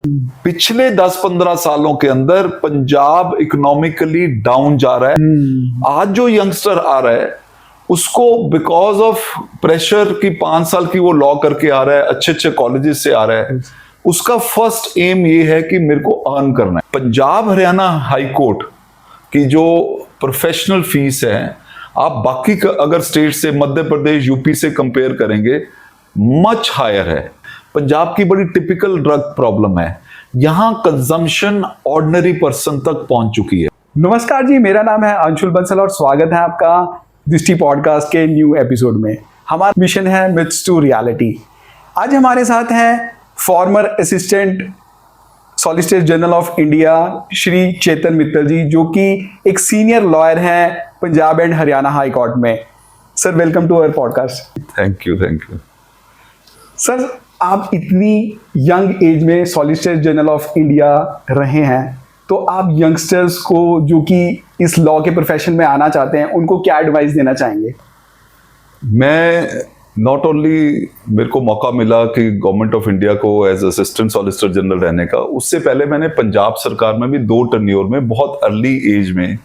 पिछले 10-15 सालों के अंदर पंजाब इकोनॉमिकली डाउन जा रहा है। आज जो यंगस्टर आ रहा है उसको बिकॉज ऑफ प्रेशर की 5 साल की वो लॉ करके आ रहा है, अच्छे अच्छे कॉलेजेस से आ रहा है। उसका फर्स्ट एम ये है कि मेरे को अर्न करना है। पंजाब हरियाणा हाई कोर्ट की जो प्रोफेशनल फीस है, आप बाकी अगर स्टेट से, मध्य प्रदेश, यूपी से कंपेयर करेंगे, मच हायर है। पंजाब की बड़ी टिपिकल ड्रग प्रॉब्लम है, यहां कंजम्पशन ऑर्डिनरी पर्सन तक पहुंच चुकी है। नमस्कार जी, मेरा नाम है अंशुल बंसल और स्वागत है आपका दृष्टि पॉडकास्ट के न्यू एपिसोड में। हमारा मिशन है मिथ्स टू रियलिटी। आज हमारे साथ हैं former assistant solicitor general of India Shri Chetan Mittal ji, जो कि एक सीनियर लॉयर हैं Punjab and Haryana high court में। Sir, welcome to our podcast. Thank you. Sir, आप इतनी यंग एज में सॉलिसिटर जनरल ऑफ इंडिया रहे हैं, तो आप यंगस्टर्स को जो कि इस लॉ के प्रोफेशन में आना चाहते हैं, उनको क्या एडवाइस देना चाहेंगे? मैं नॉट ओनली मेरे को मौका मिला कि गवर्नमेंट ऑफ इंडिया को एज असिस्टेंट सॉलिसिटर जनरल रहने का, उससे पहले मैंने पंजाब सरकार में भी 2 टर्न्योर में बहुत अर्ली एज में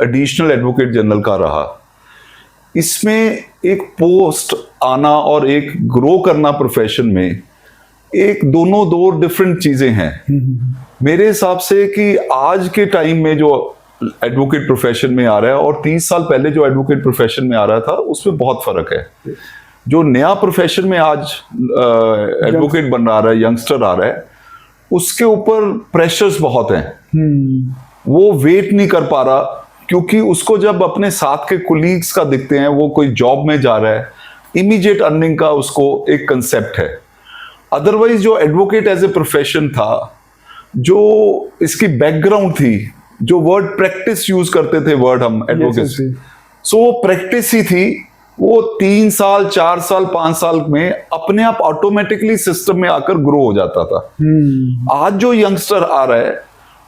एडिशनल एडवोकेट जनरल का रहा। इसमें एक पोस्ट आना और एक ग्रो करना प्रोफेशन में, एक दोनों दो डिफरेंट चीजें हैं मेरे हिसाब से। कि आज के टाइम में जो एडवोकेट प्रोफेशन में आ रहा है और 30 साल पहले जो एडवोकेट प्रोफेशन में आ रहा था, उसमें बहुत फर्क है। जो नया प्रोफेशन में आज एडवोकेट बन रहा है, यंगस्टर आ रहा है, उसके ऊपर प्रेशर्स बहुत हैं। वो वेट नहीं कर पा रहा, क्योंकि उसको जब अपने साथ के कोलीग्स का दिखते हैं, वो कोई जॉब में जा रहा है, इमीडिएट अर्निंग का उसको एक कंसेप्ट है। अदरवाइज जो एडवोकेट एज ए प्रोफेशन था, जो इसकी बैकग्राउंड थी, जो वर्ड प्रैक्टिस यूज करते थे, वर्ड हम एडवोकेसी, सो वो प्रैक्टिस ही थी। वो 3 साल 4 साल 5 साल में अपने आप ऑटोमेटिकली सिस्टम में आकर ग्रो हो जाता था। आज जो यंगस्टर आ रहा है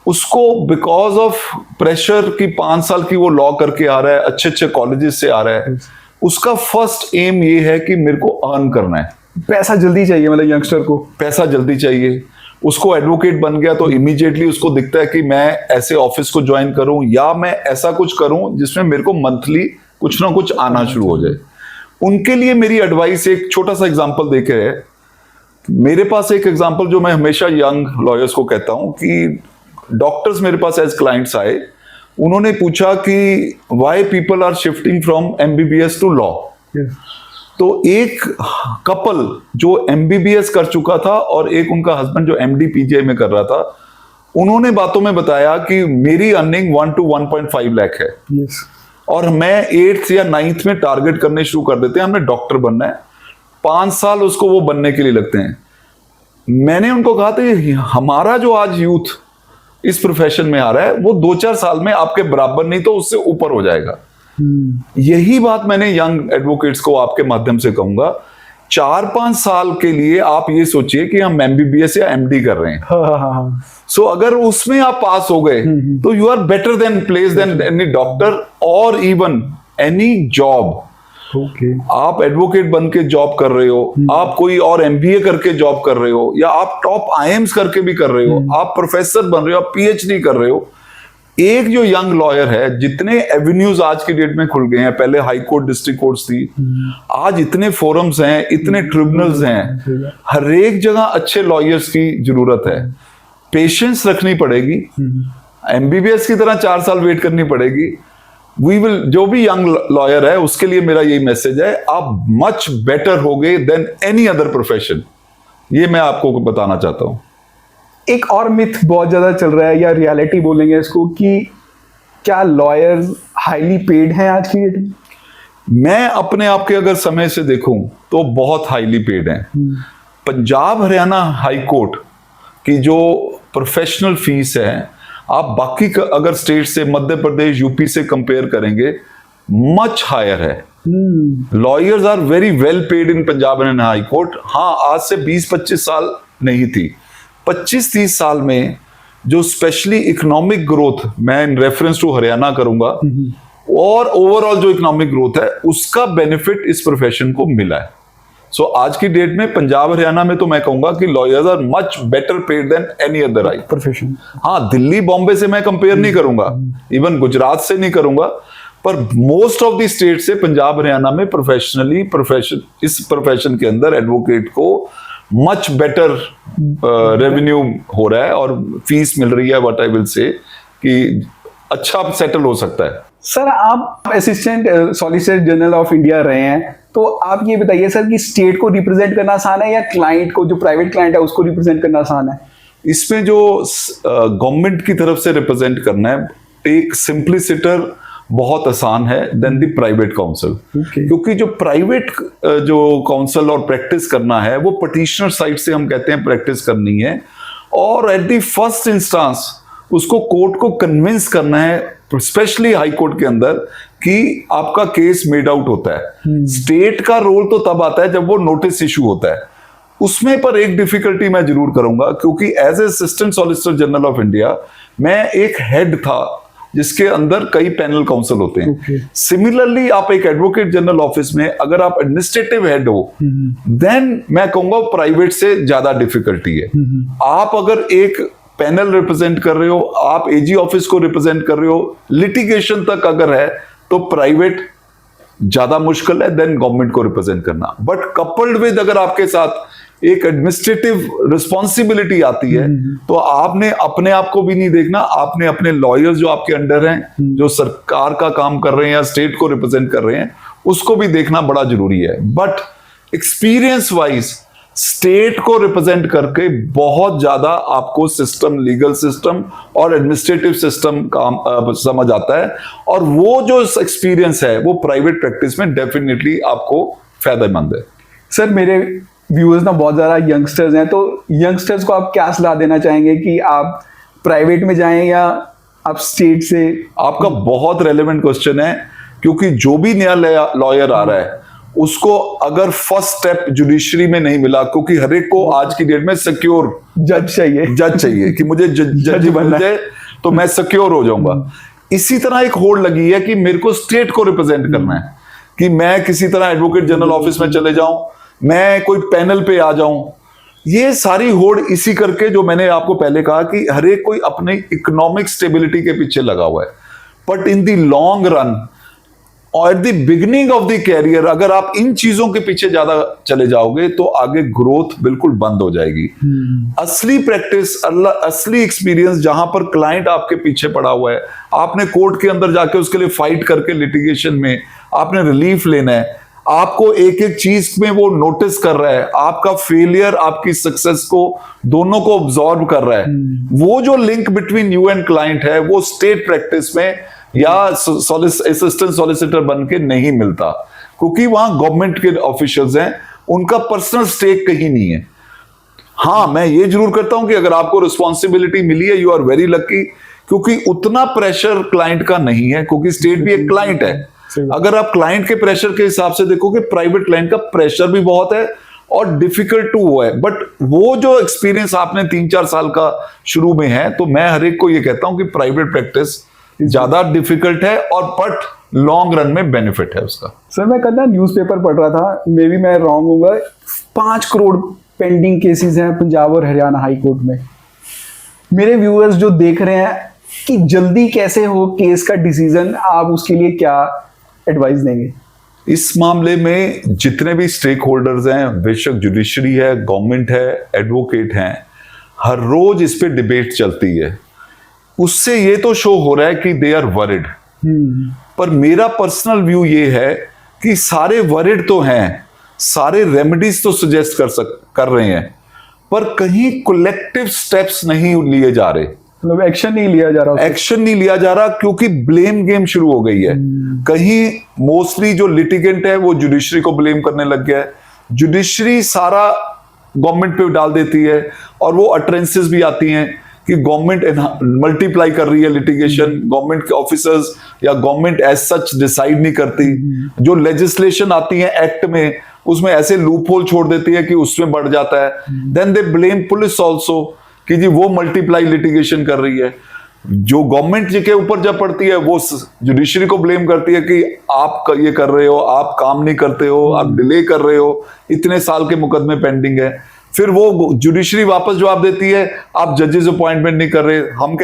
उसको बिकॉज ऑफ प्रेशर की 5 साल की वो लॉ करके आ रहा है, अच्छे अच्छे कॉलेजेस से आ रहा है। उसका फर्स्ट एम ये है कि मेरे को अर्न करना है। पैसा जल्दी चाहिए, मतलब यंगस्टर को पैसा जल्दी चाहिए। उसको एडवोकेट बन गया तो इमीडिएटली उसको दिखता है कि मैं ऐसे ऑफिस को ज्वाइन करूं या मैं ऐसा कुछ करूं जिसमें मेरे को मंथली कुछ ना कुछ आना शुरू हो जाए। उनके लिए मेरी एडवाइस एक छोटा सा एग्जांपल देके है। मेरे पास एक एग्जांपल जो मैं हमेशा यंग लॉयर्स को कहता हूं कि डॉक्टर्स मेरे पास एज क्लाइंट्स आए, उन्होंने पूछा कि why people are shifting from MBBS to law. तो एक कपल जो एमबीबीएस कर चुका था और एक उनका हस्बैंड जो एमडी पीजीआई में कर रहा था, उन्होंने बातों में बताया कि मेरी अर्निंग 1 to 1.5 लाख है। और मैं 8th या 9th में टारगेट करने शुरू कर देते हैं, हमने डॉक्टर बनना है। 5 साल उसको वो बनने के लिए लगते हैं। मैंने उनको कहा था हमारा जो आज यूथ इस प्रोफेशन में आ रहा है, वो 2-4 साल में आपके बराबर नहीं तो उससे ऊपर हो जाएगा। यही बात मैंने यंग एडवोकेट्स को आपके माध्यम से कहूंगा। 4-5 साल के लिए आप ये सोचिए कि हम एमबीबीएस या एमडी कर रहे हैं। सो अगर उसमें आप पास हो गए तो you are better then place then any doctor और इवन एनी जॉब। आप एडवोकेट बन के जॉब कर रहे हो, आप कोई और एमबीए करके जॉब कर रहे हो, या आप टॉप आईएम्स करके भी कर रहे हो, आप प्रोफेसर बन रहे हो, आप पीएचडी कर रहे हो। एक जो यंग लॉयर है, जितने एवेन्यूज आज की डेट में खुल गए हैं, पहले हाई कोर्ट डिस्ट्रिक्ट कोर्ट्स थी, आज इतने फोरम्स हैं, इतने ट्रिब्यूनल्स हैं, हर एक जगह अच्छे लॉयर्स की जरूरत है। पेशेंस रखनी पड़ेगी, एमबीबीएस की तरह 4 साल वेट करनी पड़ेगी। वी विल, जो भी यंग लॉयर है उसके लिए मेरा यही मैसेज है, आप मच बेटर होगे देन एनी अदर प्रोफेशन। ये मैं आपको बताना चाहता हूं। एक और मिथ बहुत ज्यादा चल रहा है, या रियलिटी बोलेंगे इसको, कि क्या लॉयर्स हाईली पेड हैं आज की डेट में? मैं अपने आप के अगर समय से देखूं तो बहुत हाईली पेड हैं। पंजाब हरियाणा हाई कोर्ट की जो प्रोफेशनल फीस है, आप बाकी अगर स्टेट से, मध्य प्रदेश, यूपी से कंपेयर करेंगे, मच हायर है। Lawyers are very well paid in Punjab and high court. हाँ, आज से 20-25 साल नहीं थी। 25-30 साल में जो स्पेशली इकोनॉमिक ग्रोथ, मैं इन रेफरेंस टू हरियाणा करूंगा, और ओवरऑल जो इकोनॉमिक ग्रोथ है, उसका बेनिफिट इस प्रोफेशन को मिला है। सो आज की डेट में पंजाब हरियाणा में तो मैं कहूंगा कि lawyers are much better paid than any other I profession. हाँ, दिल्ली बॉम्बे से मैं कंपेयर नहीं करूंगा, इवन गुजरात से नहीं करूंगा, पर मोस्ट ऑफ द स्टेट से पंजाब हरियाणा में इस प्रोफेशन के अंदर एडवोकेट को मच बेटर रेवेन्यू हो रहा है और फीस मिल रही है, व्हाट आई विल से कि अच्छा सेटल हो सकता है। सर आप assistant solicitor general of India रहे हैं, तो आप ये बताइए सर कि स्टेट को रिप्रेजेंट करना आसान है या क्लाइंट को, जो प्राइवेट क्लाइंट है उसको रिप्रेजेंट करना आसान है? इसमें जो गवर्नमेंट की तरफ से रिप्रेजेंट करना है, एक सिंप्लिसिटर बहुत आसान है देन द प्राइवेट काउंसिल। क्योंकि जो प्राइवेट जो काउंसिल और प्रैक्टिस करना है वो पटिशनर साइड से हम कहते हैं प्रैक्टिस करनी है, और एट द फर्स्ट इंस्टेंस उसको कोर्ट को कन्विंस करना है, स्पेशली हाई कोर्ट के अंदर, कि आपका केस मेड आउट होता है। स्टेट का रोल तो तब आता है जब वो नोटिस इशू होता है, उसमें पर एक डिफिकल्टी मैं जरूर करूंगा, क्योंकि as assistant solicitor general of India मैं एक हेड था जिसके अंदर कई पैनल काउंसिल होते हैं। सिमिलरली आप एक एडवोकेट जनरल ऑफिस में अगर आप एडमिनिस्ट्रेटिव हेड हो, देन मैं कहूंगा प्राइवेट से ज्यादा डिफिकल्टी है। आप अगर एक पैनल रिप्रेजेंट कर रहे हो, आप एजी ऑफिस को रिप्रेजेंट कर रहे हो, लिटिगेशन तक अगर है तो प्राइवेट ज्यादा मुश्किल है देन गवर्नमेंट को रिप्रेजेंट करना। बट कपल्ड विद अगर आपके साथ एक एडमिनिस्ट्रेटिव रिस्पॉन्सिबिलिटी आती है तो आपने अपने आप को भी नहीं देखना, आपने अपने लॉयर्स जो आपके अंडर हैं, जो सरकार का काम कर रहे हैं या स्टेट को रिप्रेजेंट कर रहे हैं, उसको भी देखना बड़ा जरूरी है। बट एक्सपीरियंस वाइज स्टेट को रिप्रेजेंट करके बहुत ज्यादा आपको सिस्टम, लीगल सिस्टम और एडमिनिस्ट्रेटिव सिस्टम काम समझ आता है, और वो जो एक्सपीरियंस है वो प्राइवेट प्रैक्टिस में डेफिनेटली आपको फायदेमंद है। सर मेरे व्यूअर्स ना बहुत ज़्यादा यंगस्टर्स हैं, तो यंगस्टर्स को आप क्या सलाह देना चाहेंगे कि आप प्राइवेट में जाएं या आप स्टेट से? आपका बहुत रेलेवेंट क्वेश्चन है, क्योंकि जो भी नया लॉयर आ रहा है उसको अगर फर्स्ट स्टेप जुडिशरी में नहीं मिला, क्योंकि हर एक को आज की डेट में सिक्योर जज चाहिए कि मुझे जज बन जाए तो मैं सिक्योर हो जाऊंगा। इसी तरह एक होड़ लगी है कि मेरे को स्टेट को रिप्रेजेंट करना है, कि मैं किसी तरह एडवोकेट जनरल ऑफिस में चले जाऊं, मैं कोई पैनल पे आ जाऊं। ये सारी होड़ इसी करके, जो मैंने आपको पहले कहा कि हर एक कोई अपने इकोनॉमिक स्टेबिलिटी के पीछे लगा हुआ है। But in the long run और at the beginning of the career अगर आप इन चीजों के पीछे ज्यादा चले जाओगे तो आगे ग्रोथ बिल्कुल बंद हो जाएगी। असली प्रैक्टिस, असली एक्सपीरियंस जहां पर क्लाइंट आपके पीछे पड़ा हुआ है, आपने कोर्ट के अंदर जाके उसके लिए फाइट करके लिटिगेशन में आपने रिलीफ लेना है, आपको एक एक चीज में वो नोटिस कर रहा है, आपका फेलियर आपकी सक्सेस को दोनों को ऑब्जॉर्व कर रहा है। वो जो link between you and client है वो स्टेट प्रैक्टिस में या असिस्टेंट सॉलिसिटर बन के नहीं मिलता, क्योंकि वहां गवर्नमेंट के ऑफिशियल्स हैं, उनका पर्सनल स्टेक कहीं नहीं है। हाँ, मैं ये जरूर करता हूं कि अगर आपको रिस्पॉन्सिबिलिटी मिली है, यू आर वेरी लकी, क्योंकि उतना प्रेशर क्लाइंट का नहीं है, क्योंकि स्टेट भी एक क्लाइंट है। अगर आप क्लाइंट के प्रेशर के हिसाब से देखोगे, प्राइवेट क्लाइंट का प्रेशर भी बहुत है और डिफिकल्ट टू वो है। बट वो जो एक्सपीरियंस आपने 3-4 साल का शुरू में है, तो मैं हर एक को ये कहता हूं कि प्राइवेट प्रैक्टिस ज्यादा डिफिकल्ट है और बट लॉन्ग रन में बेनिफिट है उसका। सर मैं कल ना न्यूज़पेपर पढ़ रहा था, मे बी मैं रॉन्ग हूँगा, 5 करोड़ पेंडिंग केसेस हैं पंजाब और हरियाणा हाई कोर्ट में। मेरे व्यूअर्स जो देख रहे हैं कि जल्दी कैसे हो केस का डिसीजन, आप उसके लिए क्या एडवाइस देंगे? इस मामले में जितने भी स्टेक होल्डर्स हैं, बेशक जुडिशरी है, गवर्नमेंट है, एडवोकेट हैं, हर रोज इस पे डिबेट चलती है। उससे ये तो शो हो रहा है कि दे आर वरिड, पर मेरा पर्सनल व्यू ये है कि सारे वरिड तो हैं, सारे रेमेडीज तो सजेस्ट कर रहे हैं, पर कहीं कलेक्टिव स्टेप्स नहीं लिए जा रहे, मतलब एक्शन नहीं लिया जा रहा, क्योंकि ब्लेम गेम शुरू हो गई है। कहीं मोस्टली जो लिटिगेंट है वो जुडिशरी को ब्लेम करने लग गया है, जुडिशरी सारा गवर्नमेंट पे डाल देती है, और वो अटरेंसेस भी आती हैं कि गवर्नमेंट मल्टीप्लाई कर रही है लिटिगेशन, गवर्नमेंट के ऑफिसर्स या गवर्नमेंट एज सच डिसाइड नहीं करती। जो लेजिस्लेशन आती है एक्ट में, उसमें ऐसे लूप होल छोड़ देती है कि उसमें बढ़ जाता है। Then they blame police also कि जी वो मल्टीप्लाई लिटिगेशन कर रही है। जो गवर्नमेंट के ऊपर जब पड़ती है वो जुडिशरी को ब्लेम करती है कि आप ये कर रहे हो, आप काम नहीं करते हो, आप डिले कर रहे हो, इतने साल के मुकदमे पेंडिंग है। फिर वो जुडिशरी वापस जवाब देती है आप जजेस अपॉइंटमेंट नहीं कर रहे, हम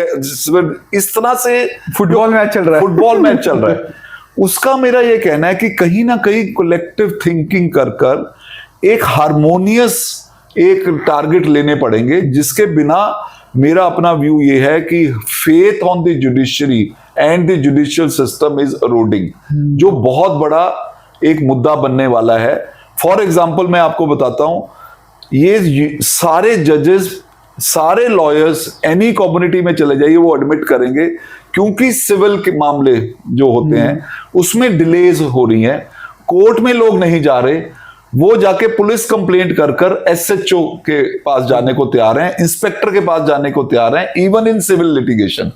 इस तरह से फुटबॉल मैच चल रहा है। उसका मेरा ये कहना है कि कहीं ना कहीं कलेक्टिव थिंकिंग कर कर एक हार्मोनियस एक टारगेट लेने पड़ेंगे, जिसके बिना मेरा अपना व्यू ये है कि faith on the judiciary and the judicial system is eroding, जो बहुत बड़ा एक मुद्दा बनने वाला है। फॉर एग्जाम्पल मैं आपको बताता हूं, ये सारे जजेस, सारे लॉयर्स एनी कम्युनिटी में चले जाइए वो एडमिट करेंगे, क्योंकि सिविल के मामले जो होते हैं उसमें डिलेज हो रही हैं, कोर्ट में लोग नहीं जा रहे, वो जाके पुलिस कंप्लेंट कर कर एसएचओ के पास जाने को तैयार हैं, इंस्पेक्टर के पास जाने को तैयार हैं, इवन इन सिविल लिटिगेशन।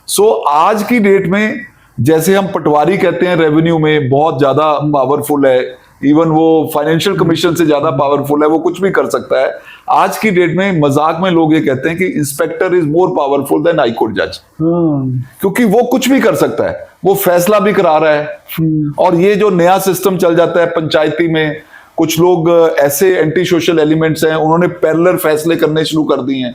सो आज की डेट में जैसे हम पटवारी कहते हैं रेवेन्यू में बहुत ज्यादा पावरफुल है, इवन वो फाइनेंशियल कमीशन से ज्यादा पावरफुल है, वो कुछ भी कर सकता है। आज की डेट में मजाक में लोग ये कहते हैं कि inspector is more powerful than high court जज, क्योंकि वो कुछ भी कर सकता है, वो फैसला भी करा रहा है। और ये जो नया सिस्टम चल जाता है पंचायती में, कुछ लोग ऐसे एंटी सोशल एलिमेंट्स हैं, उन्होंने पैरेलल फैसले करने शुरू कर दिए हैं,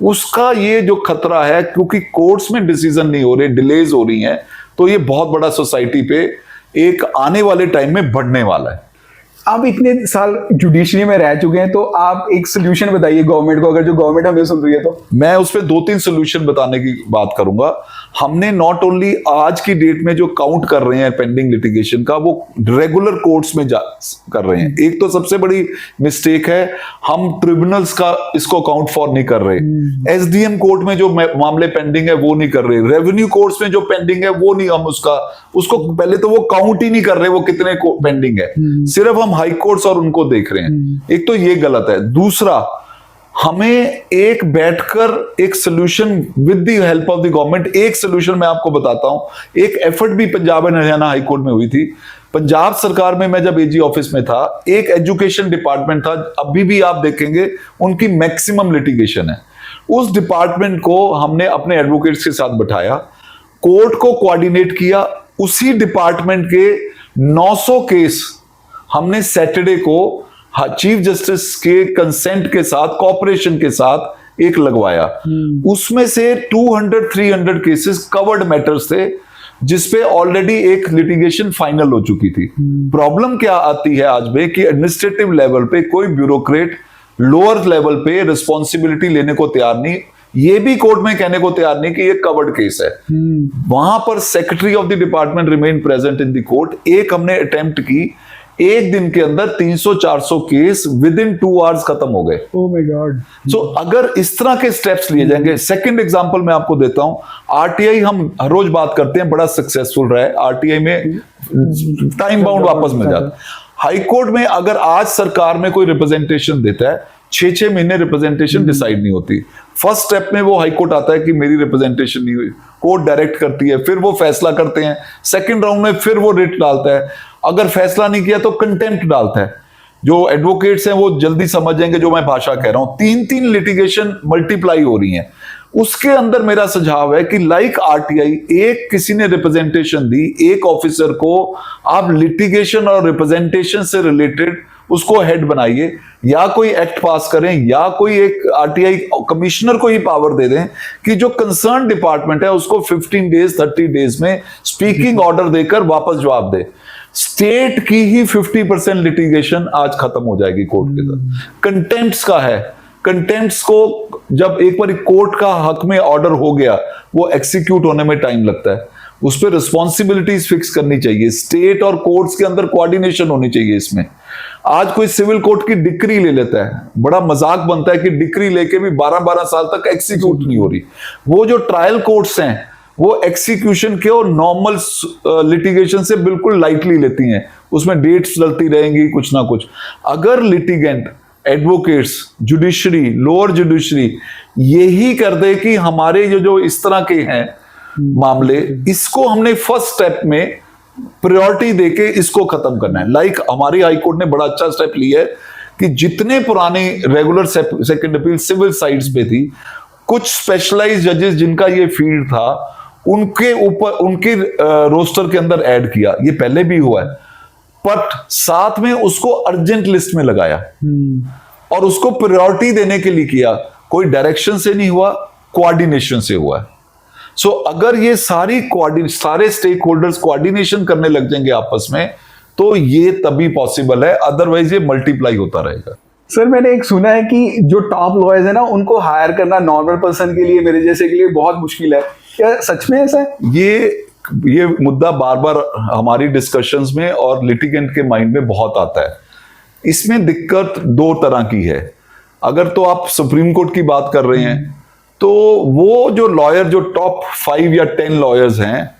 उसका ये जो खतरा है, क्योंकि कोर्ट्स में डिसीजन नहीं हो रहे, डिलेज हो रही हैं, तो ये बहुत बड़ा सोसाइटी पे एक आने वाले टाइम में बढ़ने वाला है। आप इतने साल जुडिशरी में रह चुके हैं, तो आप एक सोल्यूशन बताइए गवर्नमेंट को, अगर जो गवर्नमेंट हमें सुन रही है तो। मैं उस पर 2-3 सोल्यूशन बताने की बात करूंगा। हमने नॉट ओनली आज की डेट में जो काउंट कर रहे हैं पेंडिंग लिटिगेशन का, वो रेगुलर कोर्ट्स में कर रहे हैं। एक तो सबसे बड़ी मिस्टेक है, हम ट्रिब्यूनल्स का इसको काउंट फॉर नहीं कर रहे। एसडीएम कोर्ट में जो मामले पेंडिंग है वो नहीं कर रहे, रेवेन्यू कोर्ट्स में जो पेंडिंग है वो नहीं, हम उसको पहले तो वो काउंट ही नहीं कर रहे वो कितने पेंडिंग है, सिर्फ हम हाई कोर्ट्स और उनको देख रहे हैं। एक तो ये गलत है। दूसरा, हमें एक बैठकर एक solution with the help of the government, एक सोल्यूशन मैं आपको बताता हूं। एक एफर्ट भी Punjab and Haryana high court में हुई थी। पंजाब सरकार में मैं जब एजी ऑफिस में था, एक एजुकेशन डिपार्टमेंट था, अभी भी आप देखेंगे उनकी मैक्सिमम लिटिगेशन है। उस डिपार्टमेंट को हमने अपने एडवोकेट्स के साथ बैठाया, कोर्ट को कोऑर्डिनेट किया, उसी डिपार्टमेंट के 900 केस हमने सैटरडे को चीफ जस्टिस के कंसेंट के साथ, कॉपरेशन के साथ एक लगवाया। उसमें से 200-300 केसेस कवर्ड मैटर्स थे, जिसपे ऑलरेडी एक लिटिगेशन फाइनल हो चुकी थी। प्रॉब्लम क्या आती है आज में कि एडमिनिस्ट्रेटिव लेवल पे कोई ब्यूरोक्रेट लोअर लेवल पे रिस्पॉन्सिबिलिटी लेने को तैयार नहीं, ये भी कोर्ट में कहने को तैयार नहीं कि ये कवर्ड केस है। वहां पर secretary of the department remain present in the court. एक हमने अटेम्प्ट की, एक दिन के अंदर 300-400 केस विद इन 2 आवर्स खत्म हो गए। Oh my God. सो अगर इस तरह के स्टेप्स लिए जाएंगे। सेकंड एग्जांपल मैं आपको देता हूं, आरटीआई हम हर रोज बात करते हैं, बड़ा सक्सेसफुल रहा है। आरटीआई में टाइम बाउंड वापस मिल जाता है। हाई कोर्ट में अगर आज सरकार में कोई रिप्रेजेंटेशन देता है, 6-6 महीने रिप्रेजेंटेशन डिसाइड नहीं होती। फर्स्ट स्टेप में वो हाई कोर्ट आता है कि मेरी रिप्रेजेंटेशन नहीं हुई, कोर्ट डायरेक्ट करती है, फिर वो फैसला करते हैं। सेकंड राउंड में फिर वो रिट डालता है, अगर फैसला नहीं किया तो कंटेम्प्ट डालता है। जो एडवोकेट्स हैं वो जल्दी समझ जाएंगे जो मैं भाषा कह रहा हूं। 3-3 लिटिगेशन मल्टीप्लाई हो रही हैं। उसके अंदर मेरा सुझाव है कि लाइक आरटीआई, एक किसी ने रिप्रेजेंटेशन दी, एक ऑफिसर को आप लिटिगेशन और रिप्रेजेंटेशन से रिलेटेड उसको हेड बनाइए, या कोई एक्ट पास करें, या कोई एक आरटीआई कमिश्नर को ही पावर दे दें कि जो कंसर्न डिपार्टमेंट है उसको 15 डेज 30 डेज में स्पीकिंग ऑर्डर देकर वापस जवाब दे। स्टेट की ही 50% लिटिगेशन आज खत्म हो जाएगी कोर्ट के साथ। कंटेम्प्ट्स का है, कंटेम्प्ट्स को जब एक बार कोर्ट का हक में ऑर्डर हो गया, वो एग्जीक्यूट होने में टाइम लगता है। उस पर रिस्पॉन्सिबिलिटीज फिक्स करनी चाहिए, स्टेट और कोर्ट्स के अंदर कोऑर्डिनेशन होनी चाहिए। इसमें आज कोई सिविल कोर्ट की डिक्री ले लेता है, बड़ा मजाक बनता है कि डिक्री लेके भी 12-12 साल तक एग्जीक्यूट नहीं हो रही। वो जो ट्रायल कोर्ट्स हैं वो एग्जीक्यूशन के और नॉर्मल लिटिगेशन से बिल्कुल लाइटली लेती हैं, उसमें डेट्स चलती रहेंगी कुछ ना कुछ। अगर litigant, advocates, judiciary, lower judiciary यही कर दे कि हमारे जो इस तरह के हैं मामले, इसको हमने फर्स्ट स्टेप में प्रायोरिटी देके इसको खत्म करना है। लाइक हमारी हाई कोर्ट ने बड़ा अच्छा स्टेप लिया है कि जितने पुराने regular second appeal civil sides पे थी, कुछ स्पेशलाइज्ड जजेस जिनका ये फील्ड था उनके ऊपर उनके रोस्टर के अंदर ऐड किया। ये पहले भी हुआ है, बट साथ में उसको अर्जेंट लिस्ट में लगाया और उसको प्रायोरिटी देने के लिए किया। कोई डायरेक्शन से नहीं हुआ, कोऑर्डिनेशन से हुआ है। सो अगर ये सारे स्टेक होल्डर्स कोऑर्डिनेशन करने लग जाएंगे आपस में, तो ये तभी पॉसिबल है, अदरवाइज ये मल्टीप्लाई होता रहेगा। सर मैंने एक सुना है कि जो टॉप लॉयर्स है ना, उनको हायर करना नॉर्मल पर्सन के लिए, मेरे जैसे के लिए बहुत मुश्किल है। क्या सच में ऐसा है? ये मुद्दा बार बार हमारी डिस्कशंस में और लिटिगेंट के माइंड में बहुत आता है। इसमें दिक्कत दो तरह की है। अगर तो आप सुप्रीम कोर्ट की बात कर रहे हैं, तो वो जो लॉयर जो टॉप 5 या 10 लॉयर्स हैं,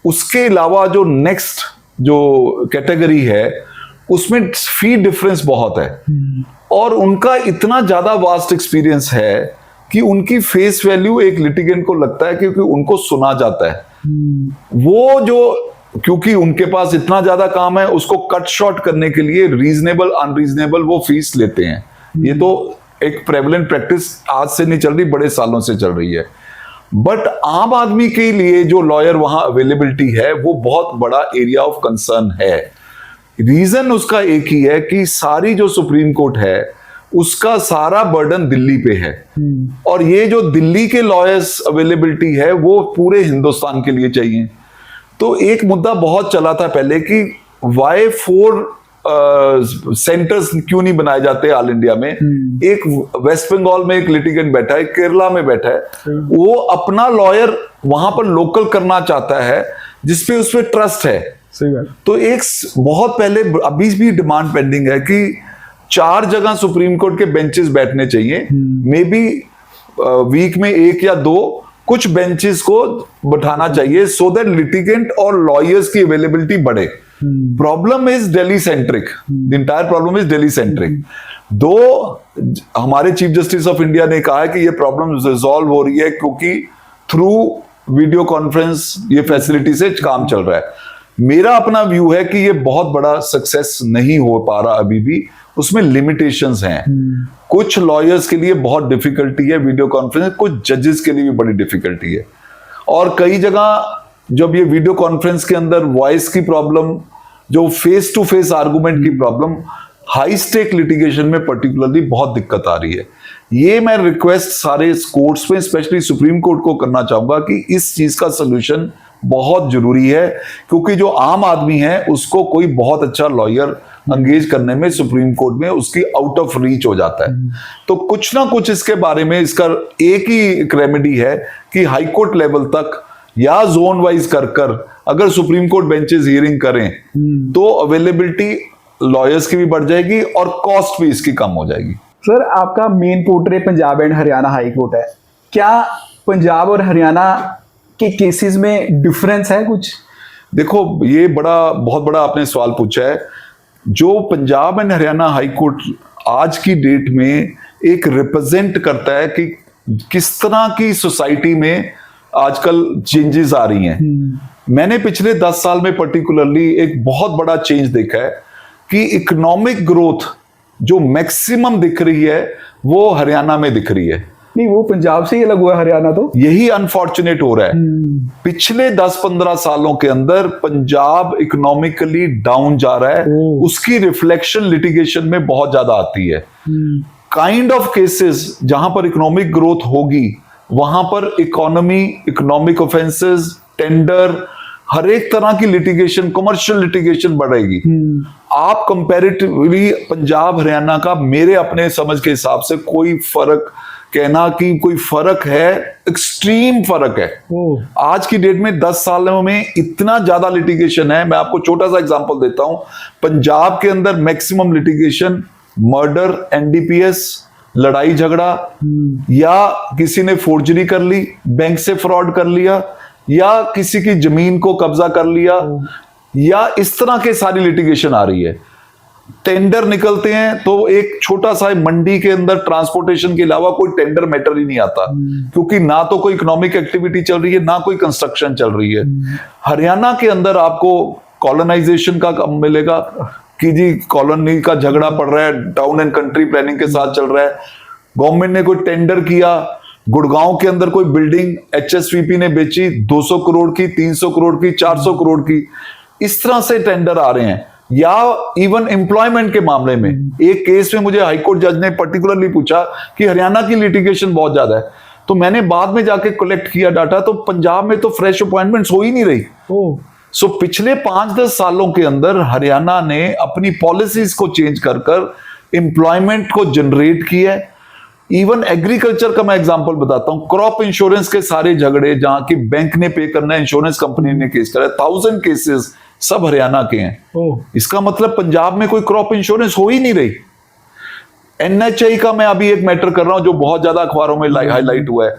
उसके अलावा जो नेक्स्ट जो कैटेगरी है उसमें फी डिफरेंस बहुत है और उनका इतना ज्यादा वास्ट एक्सपीरियंस है कि उनकी फेस वैल्यू एक लिटिगेंट को लगता है क्योंकि उनको सुना जाता है। वो जो क्योंकि उनके पास इतना ज्यादा काम है, उसको कट शॉर्ट करने के लिए रीजनेबल अनरीजनेबल वो फीस लेते हैं। ये तो एक प्रेवलेंट प्रैक्टिस आज से नहीं चल रही, बड़े सालों से चल रही है। बट आम आदमी के लिए जो लॉयर वहां अवेलेबिलिटी है वो बहुत बड़ा एरिया ऑफ कंसर्न है। रीजन उसका एक ही है कि सारी जो सुप्रीम कोर्ट है उसका सारा बर्डन दिल्ली पे है और ये जो दिल्ली के लॉयर्स अवेलेबिलिटी है वो पूरे हिंदुस्तान के लिए चाहिए। तो एक मुद्दा बहुत चला था पहले कि वाई 4 सेंटर्स क्यों नहीं बनाए जाते ऑल इंडिया में। एक वेस्ट बंगाल में एक लिटिगेंट बैठा है, केरला में बैठा है, वो अपना लॉयर वहां पर लोकल करना चाहता है जिसपे उसपे ट्रस्ट है। सही बात। तो एक बहुत पहले, अभी भी डिमांड पेंडिंग है कि 4 जगह सुप्रीम कोर्ट के बेंचेस बैठने चाहिए। मे बी वीक में 1 या 2 कुछ बेंचेस को बैठाना चाहिए सो दैट लिटिगेंट और लॉयर्स की अवेलेबिलिटी बढ़े। Problem is Delhi centric, the entire problem is Delhi centric. दो हमारे चीफ जस्टिस ऑफ इंडिया ने कहा है कि ये प्रॉब्लम रिजॉल्व हो रही है क्योंकि थ्रू वीडियो कॉन्फ्रेंस ये फैसिलिटी से काम चल रहा है। मेरा अपना व्यू है कि ये बहुत बड़ा सक्सेस नहीं हो पा रहा अभी भी, उसमें लिमिटेशंस हैं। कुछ लॉयर्स के लिए बहुत डिफिकल्टी है वीडियो कॉन्फ्रेंस, कुछ जजेस के लिए भी बड़ी डिफिकल्टी है। और कई जगह जब ये वीडियो कॉन्फ्रेंस के अंदर वॉइस की प्रॉब्लम, जो फेस टू फेस आर्गुमेंट की प्रॉब्लम, हाई स्टेक लिटिगेशन में पर्टिकुलरली बहुत दिक्कत आ रही है। ये मैं रिक्वेस्ट सारे कोर्ट्स में, स्पेशली सुप्रीम कोर्ट को करना चाहूंगा कि इस चीज का सोल्यूशन बहुत जरूरी है, क्योंकि जो आम आदमी है उसको कोई बहुत अच्छा लॉयर अंगेज करने में सुप्रीम कोर्ट में उसकी आउट ऑफ रीच हो जाता है। तो कुछ ना कुछ इसके बारे में, इसका एक ही रेमेडी है कि हाई कोर्ट लेवल तक या जोन वाइज कर अगर सुप्रीम कोर्ट बेंचेस हियरिंग करें तो अवेलेबिलिटी लॉयर्स की भी बढ़ जाएगी और कॉस्ट भी इसकी कम हो जाएगी। सर आपका main portrait Punjab and Haryana high court है, क्या पंजाब और हरियाणा के केसेस में डिफरेंस है कुछ? देखो, ये बहुत बड़ा आपने सवाल पूछा है। जो Punjab and Haryana high court आज की डेट में एक रिप्रेजेंट करता है कि किस तरह की सोसाइटी में आजकल चेंजेस आ रही हैं। मैंने पिछले 10 साल में पर्टिकुलरली एक बहुत बड़ा चेंज देखा है कि इकोनॉमिक ग्रोथ जो मैक्सिमम दिख रही है वो हरियाणा में दिख रही है। नहीं, वो पंजाब से ही अलग हुआ है हरियाणा तो। यही अनफॉर्चुनेट हो रहा है। पिछले 10-15 सालों के अंदर पंजाब इकोनॉमिकली डाउन जा रहा है, उसकी रिफ्लेक्शन लिटिगेशन में बहुत ज्यादा आती है। काइंड ऑफ केसेस जहां पर इकोनॉमिक ग्रोथ होगी वहां पर इकोनॉमिक ऑफेंसेस, टेंडर, हर एक तरह की लिटिगेशन, कमर्शियल लिटिगेशन बढ़ेगी। आप कंपैरेटिवली पंजाब हरियाणा का मेरे अपने समझ के हिसाब से कोई फर्क, कहना कि कोई फर्क है, एक्सट्रीम फर्क है। आज की डेट में 10 सालों में इतना ज्यादा लिटिगेशन है। मैं आपको छोटा सा एग्जांपल देता हूं। पंजाब के अंदर मैक्सिमम लिटिगेशन मर्डर, एनडीपीएस, लड़ाई झगड़ा, या किसी ने फोर्जरी कर ली, बैंक से फ्रॉड कर लिया, या किसी की जमीन को कब्जा कर लिया, या इस तरह के सारी लिटिगेशन आ रही है। टेंडर निकलते हैं तो एक छोटा सा मंडी के अंदर ट्रांसपोर्टेशन के अलावा कोई टेंडर मैटर ही नहीं आता, क्योंकि ना तो कोई इकोनॉमिक एक्टिविटी चल रही है, ना कोई कंस्ट्रक्शन चल रही है। हरियाणा के अंदर आपको कॉलोनाइजेशन का काम मिलेगा कि जी कॉलोनी का झगड़ा पड़ रहा है, टाउन एंड कंट्री प्लानिंग के साथ चल रहा है, गवर्नमेंट ने कोई टेंडर किया गुड़गांव के अंदर कोई बिल्डिंग एचएसवीपी ने बेची 200 करोड़ की, 300 करोड़ की, 400 करोड़ की, इस तरह से टेंडर आ रहे हैं। या इवन एम्प्लॉयमेंट के मामले में एक केस में मुझे हाईकोर्ट जज ने पर्टिकुलरली पूछा कि हरियाणा की लिटिगेशन बहुत ज्यादा है, तो मैंने बाद में जाके कलेक्ट किया डाटा, तो पंजाब में तो फ्रेश अपॉइंटमेंट्स हो ही नहीं रही। सो पिछले 5-10 सालों के अंदर हरियाणा ने अपनी पॉलिसीज को चेंज कर कर एम्प्लॉयमेंट को जनरेट किया है। इवन एग्रीकल्चर का मैं एग्जांपल बताता हूं, क्रॉप इंश्योरेंस के सारे झगड़े जहां की बैंक ने पे करना है, इंश्योरेंस कंपनी ने केस करा है, 1000 केसेस सब हरियाणा के हैं। इसका मतलब पंजाब में कोई क्रॉप इंश्योरेंस हो ही नहीं रही। एनएचआई का मैं अभी एक मैटर कर रहा हूं जो बहुत ज्यादा अखबारों में हाईलाइट हुआ है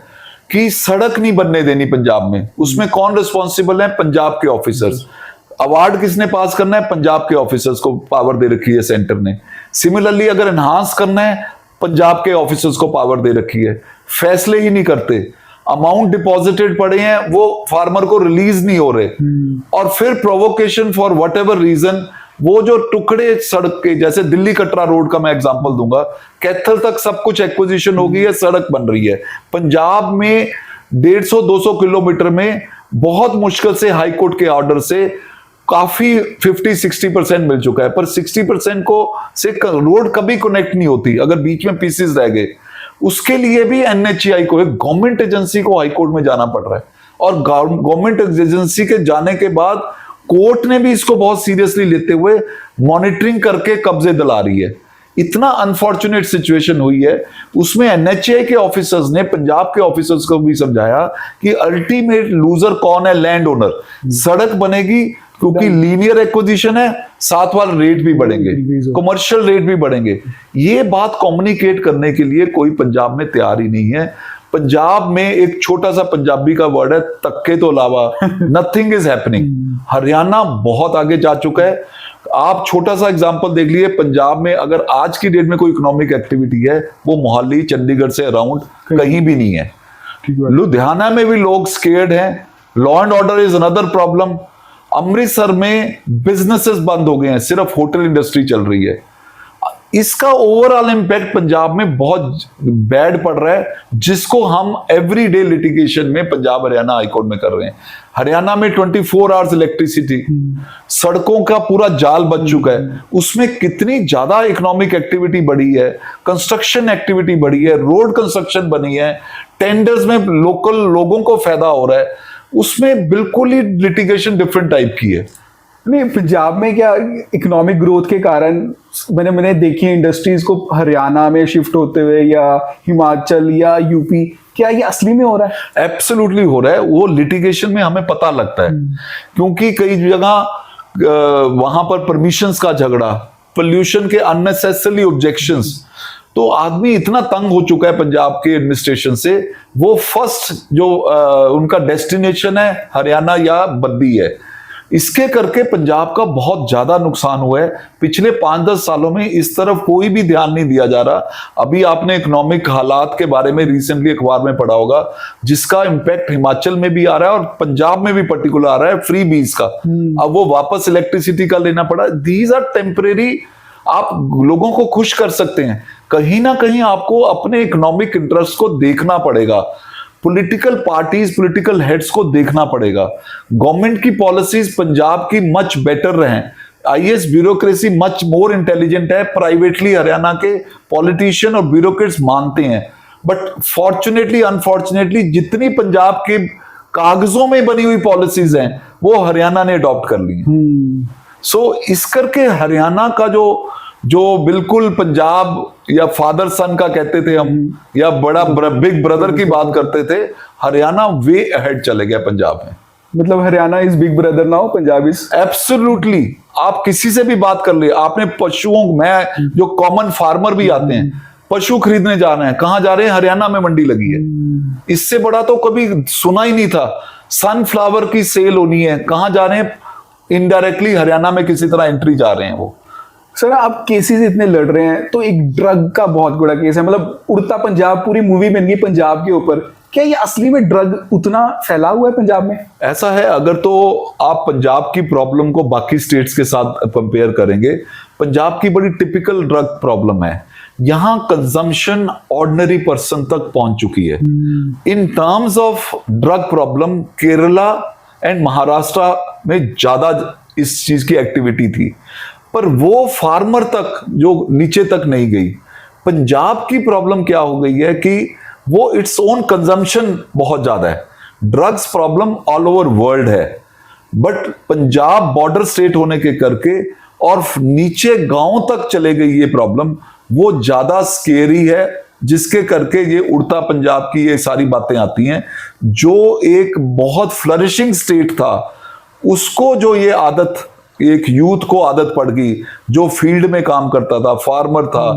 कि सड़क नहीं बनने देनी पंजाब में, उसमें कौन रिस्पॉन्सिबल है? पंजाब के ऑफिसर्स। अवार्ड किसने पास करना है? पंजाब के ऑफिसर्स को पावर दे रखी है सेंटर ने। सिमिलरली अगर एनहांस करना है, पंजाब के ऑफिसर्स को पावर दे रखी है। फैसले ही नहीं करते, अमाउंट डिपॉजिटेड पड़े हैं वो फार्मर को रिलीज नहीं हो रहे, और फिर provocation for whatever reason वो जो टुकड़े सड़क के, जैसे दिल्ली कटरा रोड का मैं एग्जांपल दूंगा, कैथल तक सब कुछ एक्विजिशन हो गई है, सड़क बन रही है। पंजाब में 150-200 किलोमीटर में बहुत मुश्किल से हाई कोर्ट के ऑर्डर से काफी 50-60% मिल चुका है, पर 60% को से रोड कभी कनेक्ट नहीं होती अगर बीच में पीसेस रह गए। उसके लिए भी एनएचआई को, एक गवर्नमेंट एजेंसी को हाई कोर्ट में जाना पड़ रहा है, और गवर्नमेंट एजेंसी के जाने के बाद कोर्ट ने भी इसको बहुत सीरियसली लेते हुए मॉनिटरिंग करके कब्जे दिला रही है। इतना अनफॉर्चुनेट सिचुएशन हुई है, उसमें एनएचआई के ऑफिसर्स ने पंजाब के ऑफिसर्स को भी समझाया कि अल्टीमेट लूजर कौन है? Land owner. सड़क बनेगी क्योंकि लीनियर एक्विजिशन है, साथ वाले रेट भी बढ़ेंगे, कमर्शियल रेट भी बढ़ेंगे। ये बात कम्युनिकेट करने के लिए कोई पंजाब में तैयार ही नहीं है। पंजाब में एक छोटा सा पंजाबी का वर्ड है, तक्के तो अलावा नथिंग इज हैपनिंग। हरियाणा बहुत आगे जा चुका है। आप छोटा सा एग्जांपल देख लिए, पंजाब में अगर आज की डेट में कोई इकोनॉमिक एक्टिविटी है वो मोहाली चंडीगढ़ से अराउंड कहीं भी नहीं है। लुधियाना में भी लोग स्केर्ड हैं। Law and order is another problem. Amritsar में बिजनेसेस बंद हो गए हैं, सिर्फ होटल इंडस्ट्री चल रही है। इसका ओवरऑल इंपैक्ट पंजाब में बहुत बैड पड़ रहा है, जिसको हम एवरीडे लिटिगेशन में पंजाब हरियाणा हाईकोर्ट में कर रहे हैं। हरियाणा में 24 आवर्स इलेक्ट्रिसिटी, सड़कों का पूरा जाल बन चुका है, उसमें कितनी ज्यादा इकोनॉमिक एक्टिविटी बढ़ी है, कंस्ट्रक्शन एक्टिविटी बढ़ी है, रोड कंस्ट्रक्शन बनी है, टेंडर्स में लोकल लोगों को फायदा हो रहा है, उसमें बिल्कुल ही लिटिगेशन डिफरेंट टाइप की है। नहीं, पंजाब में क्या इकोनॉमिक ग्रोथ के कारण मैंने देखी इंडस्ट्रीज को हरियाणा में शिफ्ट होते हुए, या हिमाचल या यूपी, क्या ये असली में हो रहा है? एब्सोल्युटली हो रहा है। वो लिटिगेशन में हमें पता लगता है, क्योंकि कई जगह वहां पर परमिशंस का झगड़ा, पोल्यूशन के अननेसेसरी ऑब्जेक्शंस, तो आदमी इतना तंग हो चुका है पंजाब के एडमिनिस्ट्रेशन से, वो फर्स्ट जो उनका डेस्टिनेशन है हरियाणा या बद्दी है। इसके करके पंजाब का बहुत ज्यादा नुकसान हुआ है। पिछले 5-10 सालों में इस तरफ कोई भी ध्यान नहीं दिया जा रहा। अभी आपने इकोनॉमिक हालात के बारे में रिसेंटली अखबार में पढ़ा होगा, जिसका इंपैक्ट हिमाचल में भी आ रहा है और पंजाब में भी पर्टिकुलर आ रहा है, फ्री बीज का। अब वो वापस इलेक्ट्रिसिटी का लेना पड़ा। These are temporary. आप लोगों को खुश कर सकते हैं, कहीं ना कहीं आपको अपने इकोनॉमिक इंटरेस्ट को देखना पड़ेगा। पॉलिटिकल पार्टीज, पॉलिटिकल हेड्स को देखना पड़ेगा। गवर्नमेंट की पॉलिसीज पंजाब की मच बेटर रहें। IAS bureaucracy much more intelligent है, प्राइवेटली हरियाणा के पॉलिटिशियन और ब्यूरोक्रेट्स मानते हैं। बट फॉर्चुनेटली अनफॉर्चुनेटली जितनी पंजाब के कागजों में बनी हुई पॉलिसीज हैं वो हरियाणा ने अडॉप्ट कर ली हैं। सो इस करके हरियाणा का जो बिल्कुल पंजाब या फादर सन का कहते थे हम, या बड़ा बिग ब्रदर की बात करते थे, हरियाणा वे अहेड चले गया पंजाब में। मतलब Haryana is big brother now, Punjab is. Absolutely. आप किसी से भी बात कर ले, आपने पशुओं में जो कॉमन फार्मर भी आते हैं, पशु खरीदने जा रहे हैं, कहां जा रहे हैं? हरियाणा में मंडी लगी है। इससे बड़ा तो कभी सुना ही नहीं था। सनफ्लावर की सेल होनी है, कहां जा रहे हैं? इनडायरेक्टली हरियाणा में किसी तरह एंट्री जा रहे हैं वो। सर, आप केसेस इतने लड़ रहे हैं, तो एक ड्रग का बहुत बड़ा केस है, मतलब उड़ता पंजाब, पूरी मूवी बन गई पंजाब के ऊपर। क्या ये असली में ड्रग उतना फैला हुआ है पंजाब में? ऐसा है, अगर तो आप पंजाब की प्रॉब्लम को बाकी स्टेट्स के साथ कंपेयर करेंगे, पंजाब की बड़ी टिपिकल ड्रग प्रॉब्लम है। यहां कंजम्पशन ऑर्डिनरी पर्सन तक पहुंच चुकी है। In terms of drug problem Kerala and Maharashtra में ज्यादा इस चीज की एक्टिविटी थी, पर वो फार्मर तक जो नीचे तक नहीं गई। पंजाब की प्रॉब्लम क्या हो गई है कि वो इट्स ओन कंजम्पशन बहुत ज्यादा है। Drugs problem all over world है, बट पंजाब बॉर्डर स्टेट होने के करके और नीचे गांव तक चले गई ये प्रॉब्लम, वो ज्यादा स्केरी है, जिसके करके ये उड़ता पंजाब की ये सारी बातें आती हैं। जो एक बहुत फ्लरिशिंग स्टेट था, उसको जो ये आदत, एक यूथ को आदत पड़ गई, जो फील्ड में काम करता था, फार्मर था,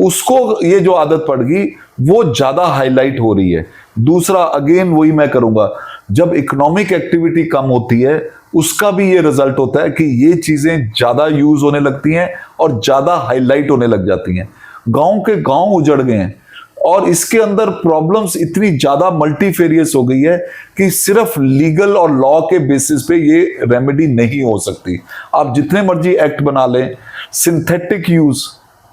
उसको ये जो आदत पड़ गई, वो ज्यादा हाईलाइट हो रही है। दूसरा, अगेन वही मैं करूंगा, जब इकोनॉमिक एक्टिविटी कम होती है, उसका भी ये रिजल्ट होता है कि ये चीजें ज्यादा यूज होने लगती हैं और ज्यादा हाईलाइट होने लग जाती हैं। गांव के गांव उजड़ गए हैं और इसके अंदर प्रॉब्लम्स इतनी ज्यादा मल्टीफेरियस हो गई है कि सिर्फ लीगल और लॉ के बेसिस पे ये रेमेडी नहीं हो सकती। आप जितने मर्जी एक्ट बना लें, synthetic use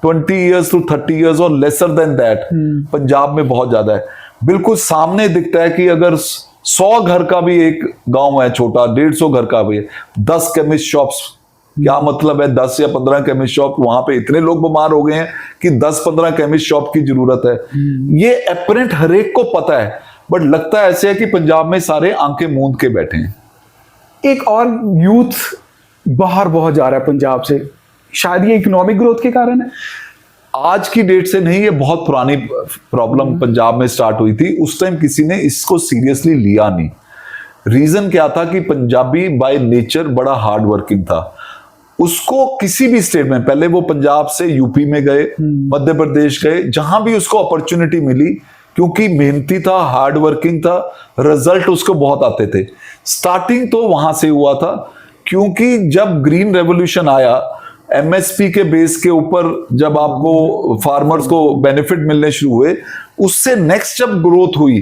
20 years to 30 years और लेसर देन दैट पंजाब में बहुत ज्यादा है। बिल्कुल सामने दिखता है कि अगर 100 घर का भी एक गांव है छोटा, 150 घर का भी है, 10 केमिस्ट शॉप्स, क्या मतलब है 10 या 15 केमिस्ट शॉप, वहां पे इतने लोग बीमार हो गए हैं कि 10-15 केमिस्ट शॉप की जरूरत है। ये एपरेंट हरेक को पता है, बट लगता है ऐसे है कि पंजाब में सारे आंखें मूंद के बैठे हैं। एक और यूथ बाहर बहुत जा रहा है पंजाब से, शायद ये इकोनॉमिक ग्रोथ के कारण है। आज की डेट से नहीं, ये बहुत पुरानी प्रॉब्लम पंजाब में स्टार्ट हुई थी। उस टाइम किसी ने इसको सीरियसली लिया नहीं। रीजन क्या था कि पंजाबी बाय नेचर बड़ा हार्ड वर्किंग था। उसको किसी भी स्टेट में, पहले वो पंजाब से यूपी में गए, मध्य प्रदेश गए, जहां भी उसको अपॉर्चुनिटी मिली, क्योंकि मेहनती था, हार्ड वर्किंग था, रिजल्ट उसको बहुत आते थे। स्टार्टिंग तो वहां से हुआ था, क्योंकि जब ग्रीन रेवोल्यूशन आया, एमएसपी के बेस के ऊपर जब आपको फार्मर्स को बेनिफिट मिलने शुरू हुए, उससे नेक्स्ट जब ग्रोथ हुई,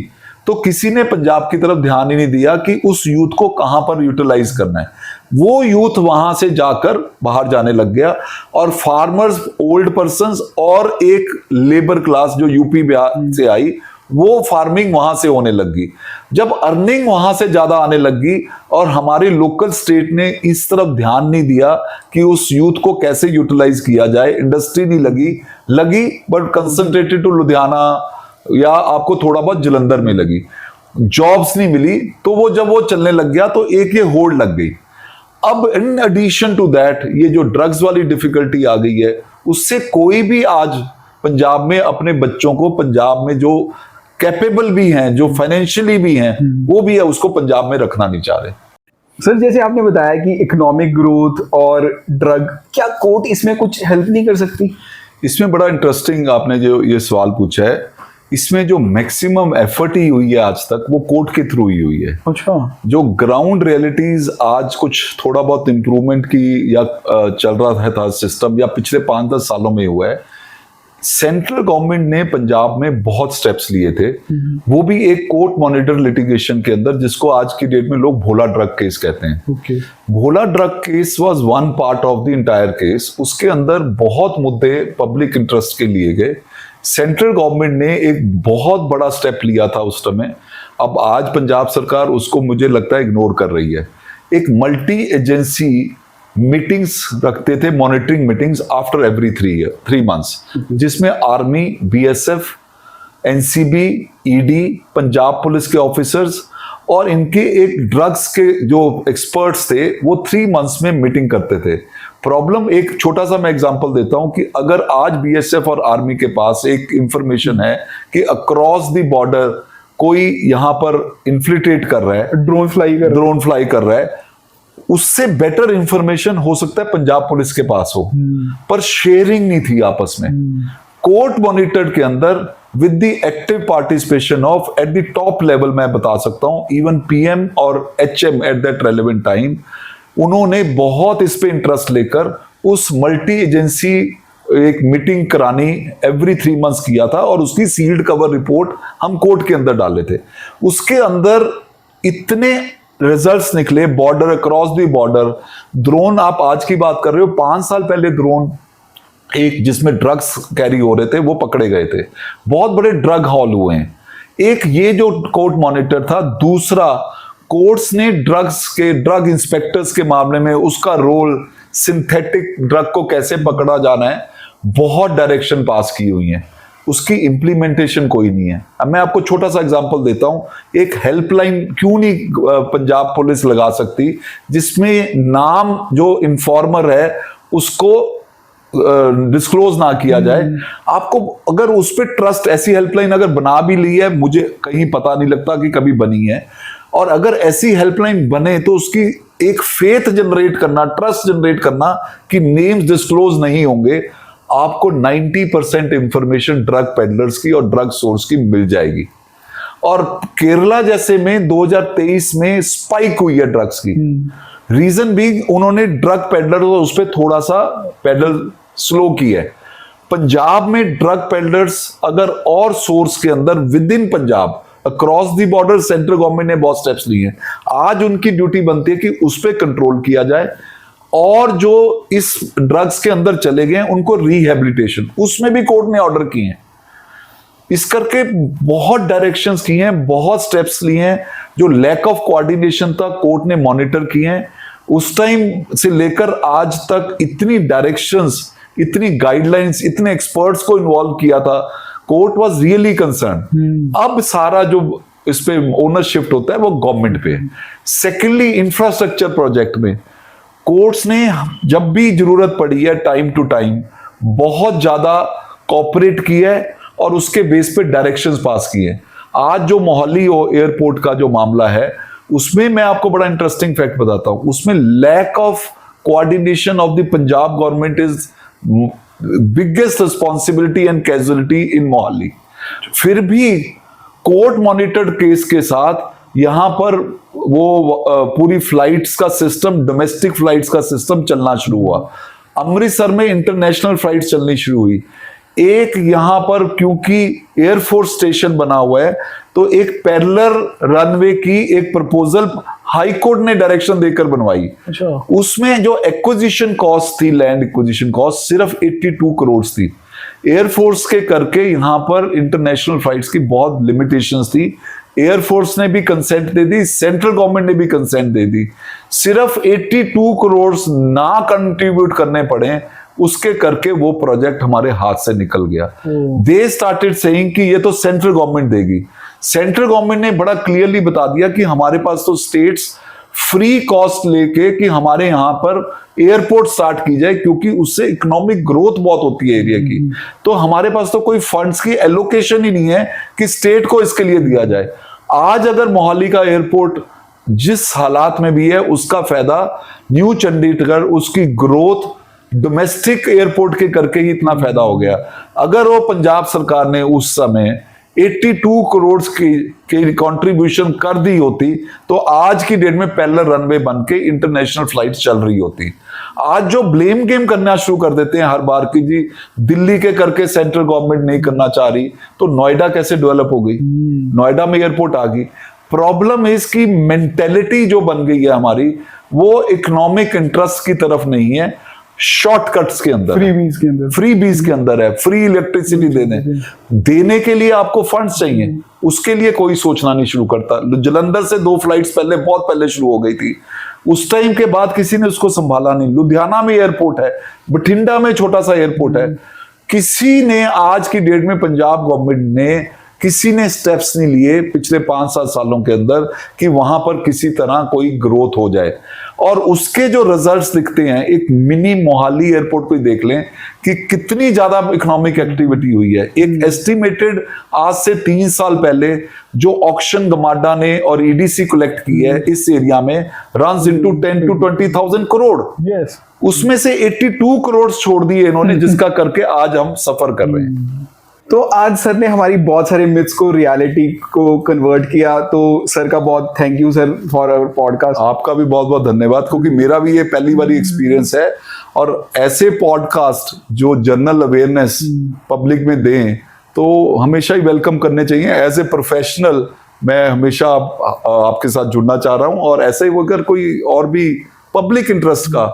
तो किसी ने पंजाब की तरफ ध्यान ही नहीं दिया कि उस यूथ को कहां पर यूटिलाइज करना है। वो यूथ वहां से जाकर बाहर जाने लग गया, और फार्मर्स, ओल्ड पर्संस और एक लेबर क्लास जो यूपी बिहार से आई, वो फार्मिंग वहां से होने लगी। जब अर्निंग वहां से ज्यादा आने लगी और हमारे लोकल स्टेट ने इस तरफ ध्यान नहीं दिया कि उस यूथ को कैसे यूटिलाइज किया जाए, इंडस्ट्री नहीं लगी बट कंसंट्रेटेड टू लुधियाना या आपको थोड़ा बहुत जलंधर में लगी, जॉब्स नहीं मिली, तो वो जब वो चलने लग गया तो एक ये होड़ लग गई। अब इन एडिशन टू दैट ये जो ड्रग्स वाली डिफिकल्टी आ गई है, उससे कोई भी आज पंजाब में अपने बच्चों को, पंजाब में जो कैपेबल भी हैं, जो फाइनेंशियली भी हैं, वो भी है, उसको पंजाब में रखना नहीं चाह रहे। सर, जैसे आपने बताया कि इकोनॉमिक ग्रोथ और ड्रग, क्या कोर्ट इसमें कुछ हेल्प नहीं कर सकती? इसमें बड़ा इंटरेस्टिंग आपने जो ये सवाल पूछा है। इसमें जो मैक्सिमम एफर्ट ही हुई है आज तक, वो कोर्ट के थ्रू ही हुई है। अच्छा। जो ग्राउंड रियलिटीज आज कुछ थोड़ा बहुत इंप्रूवमेंट की या चल रहा था सिस्टम, या पिछले 5-10 सालों में हुआ है। सेंट्रल गवर्नमेंट ने पंजाब में बहुत स्टेप्स लिए थे, वो भी एक कोर्ट मॉनिटर लिटिगेशन के अंदर, जिसको आज की डेट में लोग भोला ड्रग केस कहते हैं। Okay. Bhola drug case was one part of the entire case. उसके अंदर बहुत मुद्दे पब्लिक इंटरेस्ट के लिए गए। सेंट्रल गवर्नमेंट ने एक बहुत बड़ा स्टेप लिया था उस समय। अब आज पंजाब सरकार उसको, मुझे लगता है, इग्नोर कर रही है। एक मल्टी एजेंसी मीटिंग्स रखते थे, monitoring meetings after every 3 months, जिसमें army, BSF, NCB, ED, Punjab police के ऑफिसर्स और इनके एक ड्रग्स के जो एक्सपर्ट्स थे, वो 3 मंथ्स में मीटिंग करते थे। प्रॉब्लम, एक छोटा सा मैं एग्जांपल देता हूं कि अगर आज बीएसएफ और आर्मी के पास एक इंफॉर्मेशन है कि अक्रॉस द बॉर्डर कोई यहां पर इन्फ्लिट्रेट कर रहा है, ड्रोन फ्लाई कर रहा है, उससे बेटर इंफॉर्मेशन हो सकता है पंजाब पुलिस के पास हो, पर शेयरिंग नहीं थी आपस में। कोर्ट मॉनिटर्ड के अंदर with the active participation of at the top level, मैं बता सकता हूं, इवन पीएम और HM at that relevant time, उन्होंने बहुत इस पे इंटरेस्ट लेकर उस मल्टी एजेंसी एक मीटिंग करानी एवरी 3 मंथ्स किया था, और उसकी सील्ड कवर रिपोर्ट हम कोर्ट के अंदर डाले थे। उसके अंदर इतने रिजल्ट्स निकले, border, across the border, drone, आप आज की बात कर रहे हो, 5 साल पहले ड्रोन एक जिसमें ड्रग्स कैरी हो रहे थे वो पकड़े गए थे, बहुत बड़े ड्रग हॉल हुए हैं। एक ये जो कोर्ट मॉनिटर था, दूसरा कोर्ट्स ने ड्रग इंस्पेक्टर्स के मामले में उसका रोल, सिंथेटिक ड्रग को कैसे पकड़ा जाना है, बहुत डायरेक्शन पास की हुई है, उसकी इंप्लीमेंटेशन कोई नहीं है। अब मैं आपको छोटा सा एग्जांपल देता हूं, एक हेल्पलाइन क्यों नहीं पंजाब पुलिस लगा सकती जिसमें नाम जो इन्फॉर्मर है उसको डिस्क्लोज ना किया जाए। आपको अगर उस पर ट्रस्ट, ऐसी हेल्पलाइन अगर बना भी ली है, मुझे कहीं पता नहीं लगता कि कभी बनी है, और अगर ऐसी हेल्पलाइन बने तो उसकी एक फेथ जनरेट करना, ट्रस्ट जनरेट करना कि नेम्स डिस्क्लोज नहीं होंगे, आपको 90% इंफॉर्मेशन ड्रग पेडलर्स की और ड्रग सोर्स की मिल जाएगी। और केरला जैसे में 2023 में स्पाइक हुई है ड्रग्स की। रीजन भी उन्होंने ड्रग पेडलर उस पर थोड़ा सा पेडल स्लो किया है। पंजाब में ड्रग पेडलर्स अगर और सोर्स के अंदर with in Punjab across the border central government ने बहुत स्टेप्स लिए हैं। आज उनकी ड्यूटी बनती है कि उस पर कंट्रोल किया जाए, और जो इस ड्रग्स के अंदर चले गए हैं उनको रिहेबिलिटेशन, उसमें भी कोर्ट ने ऑर्डर किए हैं। इस करके बहुत डायरेक्शंस किए हैं, बहुत स्टेप्स लिए हैं। जो लैक ऑफ कोऑर्डिनेशन था कोर्ट ने मॉनिटर किए हैं। उस टाइम से लेकर आज तक इतनी डायरेक्शंस, इतनी गाइडलाइंस, इतने एक्सपर्ट्स को इन्वॉल्व किया था, कोर्ट वाज रियली कंसर्न। अब सारा जो इस पे ओनर शिफ्ट होता है वो गवर्नमेंट पे। सेकेंडली, इंफ्रास्ट्रक्चर प्रोजेक्ट में कोर्ट्स ने जब भी जरूरत पड़ी है टाइम टू टाइम बहुत ज्यादा कोऑपरेट किया है और उसके बेस पे डायरेक्शंस पास किए। आज जो मोहाली एयरपोर्ट का जो मामला है उसमें मैं आपको बड़ा इंटरेस्टिंग फैक्ट बताता हूं, उसमें lack of coordination of the Punjab government is biggest responsibility and casualty in Mohali. फिर भी कोर्ट मॉनिटर्ड केस के साथ यहां पर वो पूरी फ्लाइट्स का सिस्टम, डोमेस्टिक फ्लाइट्स का सिस्टम चलना शुरू हुआ। अमृतसर में इंटरनेशनल फ्लाइट्स चलनी शुरू हुई। एक यहां पर क्योंकि एयरफोर्स स्टेशन बना हुआ है तो एक पैरेलल रनवे की एक प्रपोजल हाई कोर्ट ने डायरेक्शन देकर बनवाई। अच्छा। उसमें जो एक्विजिशन कॉस्ट थी, लैंड एक्विजिशन कॉस्ट सिर्फ 82 करोड़ थी। एयरफोर्स के करके यहां पर इंटरनेशनल फ्लाइट्स की बहुत लिमिटेशंस थी। एयरफोर्स ने भी कंसेंट दे दी, सेंट्रल गवर्नमेंट ने भी कंसेंट दे दी। सिर्फ 82 करोड़ ना कंट्रीब्यूट करने पड़े, उसके करके वो प्रोजेक्ट हमारे हाथ से निकल गया। दे स्टार्टेड सेइंग कि ये तो सेंट्रल गवर्नमेंट देगी। सेंट्रल गवर्नमेंट ने बड़ा क्लियरली बता दिया कि हमारे पास तो स्टेट्स फ्री कॉस्ट लेके कि हमारे यहां पर एयरपोर्ट स्टार्ट की जाए, क्योंकि उससे इकोनॉमिक ग्रोथ बहुत होती है एरिया की। तो हमारे पास तो कोई फंड्स की एलोकेशन ही नहीं है कि स्टेट को इसके लिए दिया जाए। आज अगर मोहाली का एयरपोर्ट जिस हालात में भी है, उसका फायदा न्यू चंडीगढ़, उसकी ग्रोथ डोमेस्टिक एयरपोर्ट के करके ही इतना फायदा हो गया। अगर वो पंजाब सरकार ने उस समय 82 करोड़ की कंट्रीब्यूशन कर दी होती तो आज की डेट में पैरेलल रनवे बन के इंटरनेशनल फ्लाइट चल रही होती। आज जो ब्लेम गेम करना शुरू कर देते हैं हर बार की जी दिल्ली के करके सेंट्रल गवर्नमेंट नहीं करना चाह रही, तो नोएडा कैसे डेवलप हो गई? नोएडा में एयरपोर्ट आ गई। प्रॉब्लम इसकी मेंटेलिटी जो बन गई है हमारी, वो इकोनॉमिक इंटरेस्ट की तरफ नहीं है, शॉर्टकट्स के अंदर, फ्री बीज के अंदर है। फ्री इलेक्ट्रिसिटी देने के लिए आपको फंड्स चाहिए, उसके लिए कोई सोचना नहीं शुरू करता। जलंधर से 2 फ्लाइट्स पहले, बहुत पहले शुरू हो गई थी, उस टाइम के बाद किसी ने उसको संभाला नहीं। लुधियाना में एयरपोर्ट है, बठिंडा में छोटा सा एयरपोर्ट है, किसी ने आज की डेट में पंजाब गवर्नमेंट ने किसी ने स्टेप्स नहीं लिए पिछले 5-7 सालों के अंदर कि वहां पर किसी तरह कोई ग्रोथ हो जाए। और उसके जो रिजल्ट्स दिखते हैं, एक मिनी मोहाली एयरपोर्ट को देख लें कि कितनी ज्यादा इकोनॉमिक एक्टिविटी हुई है। एक एस्टिमेटेड आज से 3 साल पहले जो ऑक्शन गमाडा ने और ईडीसी कलेक्ट की है इस एरिया में runs into 10 to 20,000 crore. yes. उसमें से 82 करोड़ छोड़ दिए इन्होंने, जिसका करके आज हम सफर कर रहे हैं। तो आज सर ने हमारी बहुत सारे मिथ्स को रियलिटी को कन्वर्ट किया, तो सर का बहुत thank you sir for our podcast. आपका भी बहुत बहुत धन्यवाद, क्योंकि मेरा भी ये पहली बारी एक्सपीरियंस है, और ऐसे पॉडकास्ट जो जनरल अवेयरनेस पब्लिक में दें तो हमेशा ही वेलकम करने चाहिए। एज ए प्रोफेशनल मैं हमेशा आपके साथ जुड़ना चाह रहा हूँ, और ऐसे ही अगर कोई और भी पब्लिक इंटरेस्ट का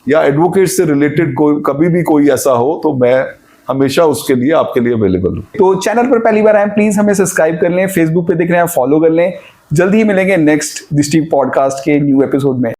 या एडवोकेट से रिलेटेड कोई कभी भी कोई ऐसा हो तो मैं हमेशा उसके लिए आपके लिए अवेलेबल हूँ। तो चैनल पर पहली बार आए प्लीज हमें सब्सक्राइब कर लें, फेसबुक पे देख रहे हैं फॉलो कर लें। जल्दी ही मिलेंगे नेक्स्ट दृष्टि पॉडकास्ट के न्यू एपिसोड में।